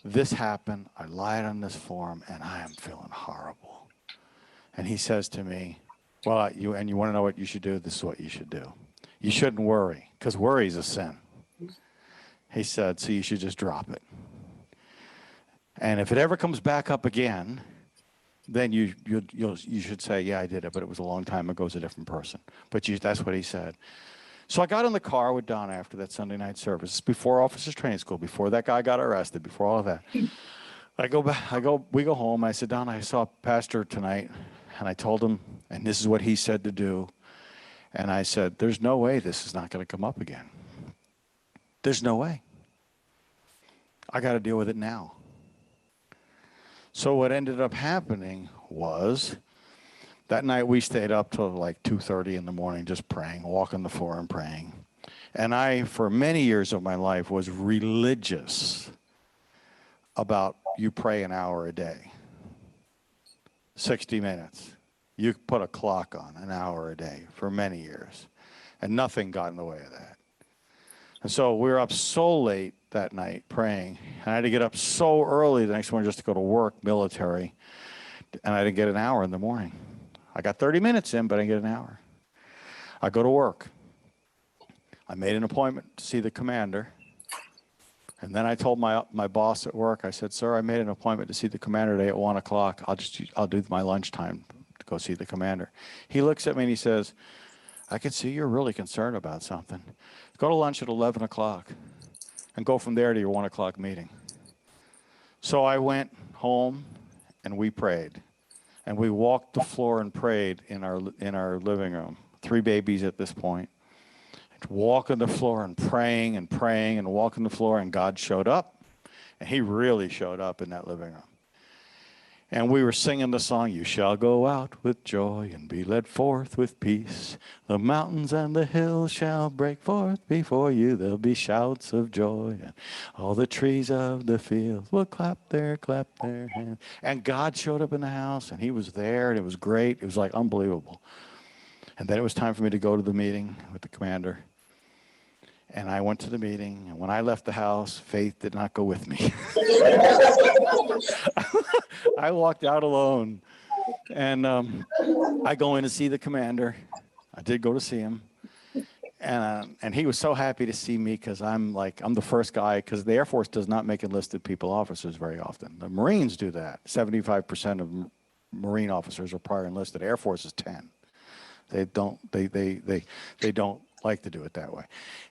this happened, I lied on this form, and I am feeling horrible. And he says to me, well, you want to know what you should do? This is what you should do. You shouldn't worry, because worry is a sin. He said, so you should just drop it. And if it ever comes back up again, then you should say, yeah, I did it, but it was a long time ago. It was a different person. But that's what he said. So I got in the car with Donna after that Sunday night service, before Officers Training School, before that guy got arrested, before all of that. We go home. I said, Donna, I saw Pastor tonight, and I told him, and this is what he said to do. And I said, there's no way this is not going to come up again. There's no way. I got to deal with it now. So what ended up happening was that night we stayed up till like 2:30 in the morning just praying, walking the floor and praying. And I, for many years of my life, was religious about you pray an hour a day, 60 minutes. You put a clock on an hour a day for many years, and nothing got in the way of that. And so we were up so late that night praying, and I had to get up so early the next morning just to go to work, military, and I didn't get an hour in the morning. I got 30 minutes in, but I didn't get an hour. I go to work. I made an appointment to see the commander, and then I told my boss at work, I said, sir, I made an appointment to see the commander today at 1 o'clock. I'll do my lunchtime to go see the commander. He looks at me and he says, I can see you're really concerned about something. Go to lunch at 11 o'clock and go from there to your 1 o'clock meeting. So I went home and we prayed. And we walked the floor and prayed in our living room. 3 babies at this point. Walking the floor and praying and praying and walking the floor, and God showed up. And he really showed up in that living room. And we were singing the song, you shall go out with joy and be led forth with peace. The mountains and the hills shall break forth before you. There'll be shouts of joy, and all the trees of the field will clap their hands. And God showed up in the house, and he was there, and it was great. It was like unbelievable. And then it was time for me to go to the meeting with the commander. And I went to the meeting, and when I left the house, faith did not go with me. I walked out alone, and I go in to see the commander. I did go to see him, and he was so happy to see me because I'm the first guy, because the Air Force does not make enlisted people officers very often. The Marines do that. 75% of Marine officers are prior enlisted. Air Force is 10. They don't like to do it that way.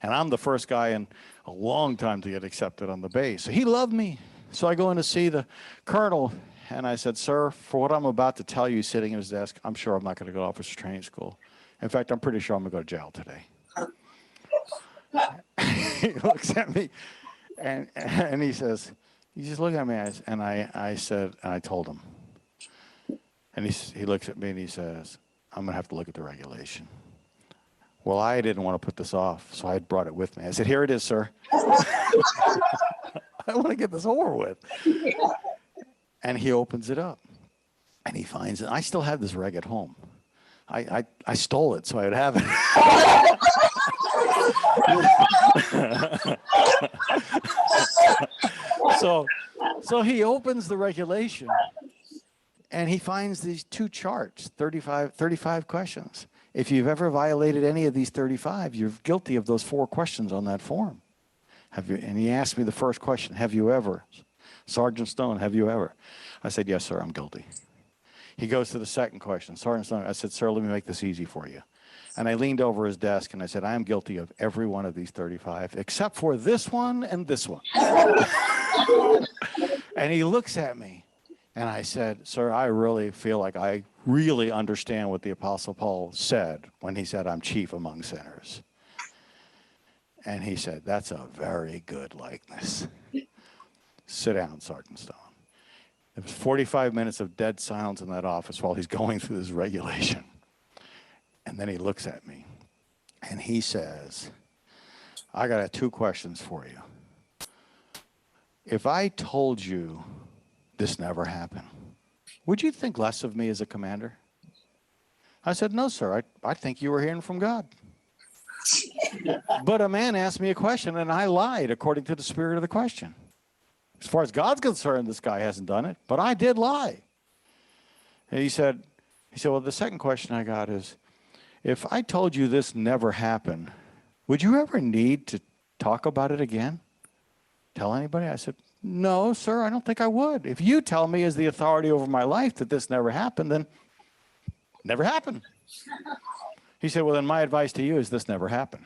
And I'm the first guy in a long time to get accepted on the base. So he loved me. So I go in to see the colonel, and I said, sir, for what I'm about to tell you sitting at his desk, I'm sure I'm not going to go to officer training school. In fact, I'm pretty sure I'm going to go to jail today. He looks at me, and he says, you just look at me, and I said, and I told him. And he looks at me, and he says, I'm going to have to look at the regulation. Well, I didn't want to put this off, so I had brought it with me. I said, here it is, sir. I want to get this over with. And he opens it up, and he finds it. I still have this reg at home. I stole it, so I would have it. So he opens the regulation, and he finds these 2 charts, 35 questions. If you've ever violated any of these 35, you're guilty of those 4 questions on that form. And he asked me the first question, have you ever? Sergeant Stone, have you ever? I said, yes, sir, I'm guilty. He goes to the second question. Sergeant Stone, I said, sir, let me make this easy for you. And I leaned over his desk and I said, I am guilty of every one of these 35, except for this one and this one. And he looks at me. And I said, sir, I really feel like I really understand what the Apostle Paul said when he said, I'm chief among sinners. And he said, that's a very good likeness. Sit down, Sergeant Stone. There was 45 minutes of dead silence in that office while he's going through this regulation. And then he looks at me, and he says, I got 2 questions for you. If I told you this never happened, would you think less of me as a commander? I said, no, sir. I think you were hearing from God. But a man asked me a question, and I lied according to the spirit of the question. As far as God's concerned, this guy hasn't done it, but I did lie. And he said, well, the second question I got is, if I told you this never happened, would you ever need to talk about it again? Tell anybody? I said, No, sir, I don't think I would. If you tell me as the authority over my life that this never happened, then never happened. He said, well, then my advice to you is this never happened.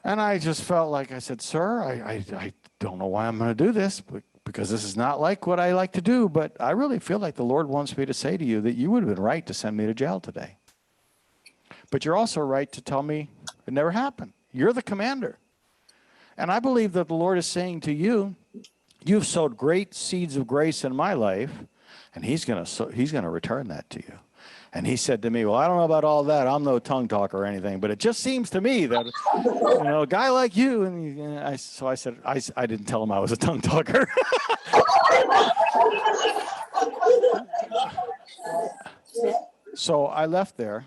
And I just felt like I said, sir, I don't know why I'm going to do this, because this is not like what I like to do, but I really feel like the Lord wants me to say to you that you would have been right to send me to jail today. But you're also right to tell me it never happened. You're the commander. And I believe that the Lord is saying to you, you've sowed great seeds of grace in my life, and he's going to return that to you. And he said to me, well, I don't know about all that. I'm no tongue talker or anything, but it just seems to me that, a guy like you, so I said, I didn't tell him I was a tongue talker. So I left there,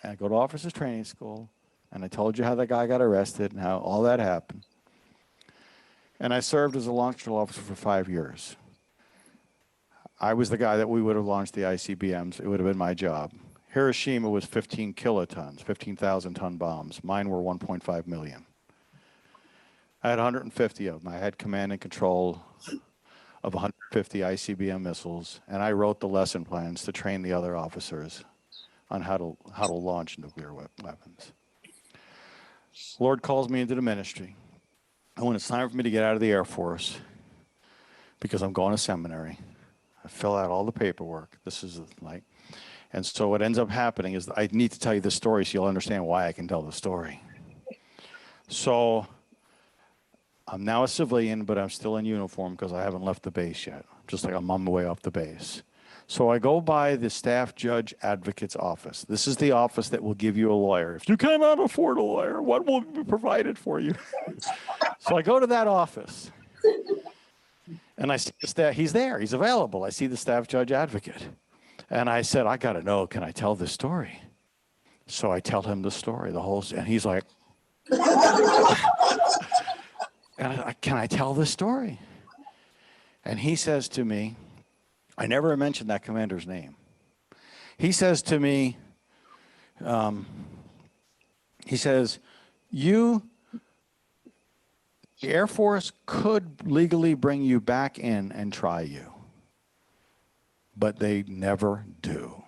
and I go to officers training school, and I told you how that guy got arrested and how all that happened. And I served as a launch control officer for 5 years. I was the guy that we would have launched the ICBMs. It would have been my job. Hiroshima was 15 kilotons, 15,000 ton bombs. Mine were 1.5 million. I had 150 of them. I had command and control of 150 ICBM missiles, and I wrote the lesson plans to train the other officers on how to launch nuclear weapons. Lord calls me into the ministry. And when it's time for me to get out of the Air Force, because I'm going to seminary, I fill out all the paperwork. And so what ends up happening is I need to tell you this story so you'll understand why I can tell the story. So I'm now a civilian, but I'm still in uniform because I haven't left the base yet. Just like I'm on my way off the base. So I go by the staff judge advocate's office. This is the office that will give you a lawyer. If you cannot afford a lawyer, what will be provided for you? So I go to that office. And I see he's there. He's available. I see the staff judge advocate. And I said, I got to know, can I tell this story? So I tell him the story, and he's like, can I tell this story? And he says to me, I never mentioned that commander's name. He says to me, the Air Force could legally bring you back in and try you, but they never do.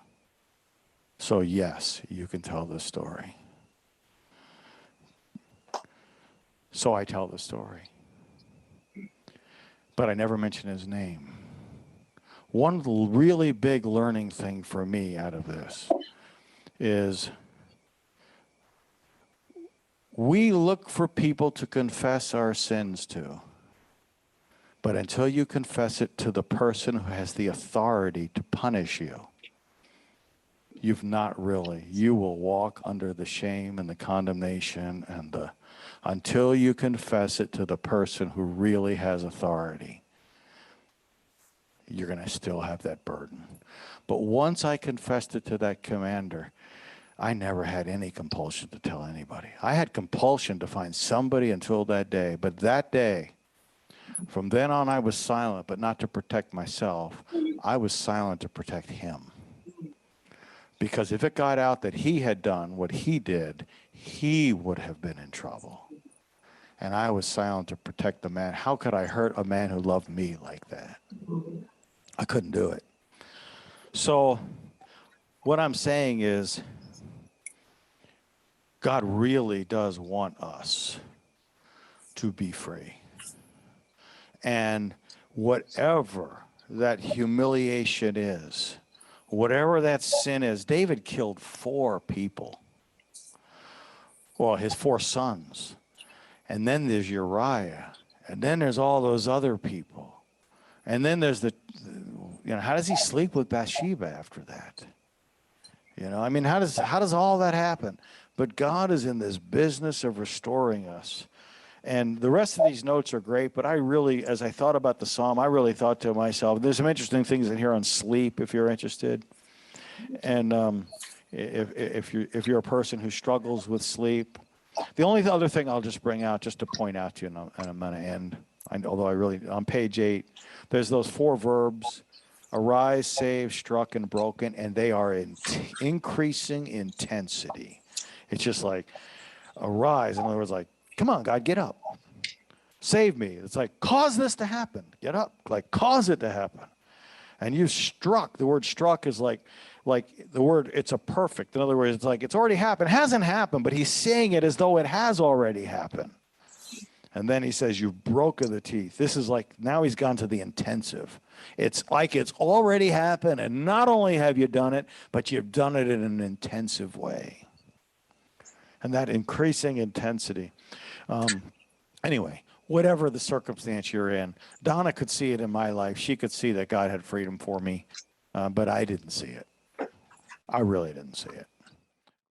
So yes, you can tell the story. So I tell the story. But I never mention his name. One really big learning thing for me out of this is we look for people to confess our sins to. But until you confess it to the person who has the authority to punish you, you've not really. You will walk under the shame and the condemnation until you confess it to the person who really has authority. You're going to still have that burden. But once I confessed it to that commander, I never had any compulsion to tell anybody. I had compulsion to find somebody until that day. But that day, from then on, I was silent, but not to protect myself. I was silent to protect him. Because if it got out that he had done what he did, he would have been in trouble. And I was silent to protect the man. How could I hurt a man who loved me like that? I couldn't do it. So what I'm saying is, God really does want us to be free. And whatever that humiliation is, whatever that sin is, David killed 4 people. Well, his 4 sons. And then there's Uriah. And then there's all those other people. And then there's how does he sleep with Bathsheba after that? How does all that happen? But God is in this business of restoring us. And the rest of these notes are great, but as I thought about the psalm, I really thought to myself, there's some interesting things in here on sleep, if you're interested. And if you're a person who struggles with sleep, the only other thing I'll just bring out, just to point out to you, and I'm going to end, on page 8, there's those 4 verbs, arise, save, struck, and broken, and they are in increasing intensity. It's just like, arise. In other words, like, come on, God, get up. Save me. It's like, cause this to happen. Get up. Like, cause it to happen. And you struck. The word struck is like the word, it's a perfect. In other words, it's like it's already happened. It hasn't happened, but he's saying it as though it has already happened. And then he says, you've broken the teeth. This is like, now he's gone to the intensive. It's like it's already happened. And not only have you done it, but you've done it in an intensive way. And that increasing intensity. Anyway, whatever the circumstance you're in, Donna could see it in my life. She could see that God had freedom for me, but I didn't see it. I really didn't see it.